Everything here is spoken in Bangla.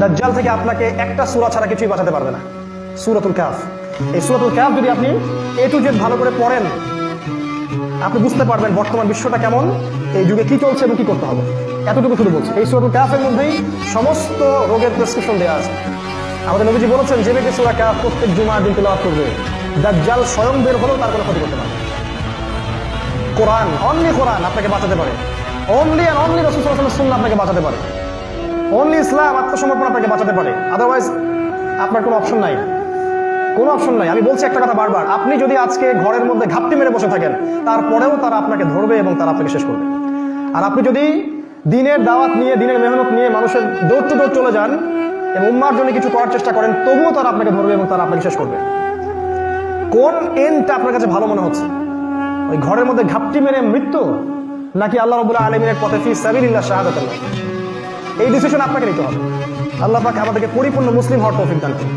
দাজ্জাল থেকে আপনাকে একটা সূরা ছাড়া কিছুই বাঁচাতে পারবে না। সূরাতুল কাহফ, এই সূরাতুল কাহফ যদি আপনি এ টু জেড ভালো করে পড়েন, আপনি বুঝতে পারবেন বর্তমান বিশ্বটা কেমন, এই যুগে কি চলছে এবং কি করতে হবে। এতটুকু শুধু বলছি, এই সূরাতুল কাহফের মধ্যেই সমস্ত রোগের প্রেসক্রিপশন দেওয়া আছে। আমাদের নবীজি বলেছেন, যে ব্যক্তি সূরা কাহফ প্রত্যেক জুমার দিন তেলাওয়াত করবে, দাজ্জাল স্বয়ং বের হলেও তার কোনো ক্ষতি করতে পারবে। কোরআন, অনলি কোরআন আপনাকে বাঁচাতে পারে। অনলি অ্যান্ড অনলি রাসূল সাল্লাল্লাহু আলাইহি ওয়াসাল্লামের সুন্নাহ আপনাকে বাঁচাতে পারে। অনলি ইসলাম, আত্মসমর্পণ আপনাকে বাঁচাতে পারে। আদারওয়াইজ আপনার কোনো অপশন নাই, কোনো অপশন নাই। আমি বলছি একটা কথা বারবার, আপনি যদি আজকে ঘরের মধ্যে ঘাপটি মেরে বসে থাকেন, তারপরেও তারা আপনাকে ধরবে এবং তারা আপনাকে শেষ করবে। আর আপনি যদি দিনের দাওয়াত নিয়ে, দিনের মেহনত নিয়ে মানুষের ডোর টু ডোর চলে যান এবং উম্মার জন্য কিছু করার চেষ্টা করেন, তবুও তারা আপনাকে ধরবে এবং তারা আপনাকে শেষ করবে। কোন এন্ডটা আপনার কাছে ভালো মনে হচ্ছে? ওই ঘরের মধ্যে ঘাপটি মেরে মৃত্যু, নাকি আল্লাহ রাব্বুল আলামিনের পথে ফি সাবিলিল্লাহ শাহাদাতুল্লাহ? এই ডিসিশন আপনাকে নিতে হবে। আল্লাহ পাক আমাদেরকে পরিপূর্ণ মুসলিম হওয়ার তৌফিক দান করুন।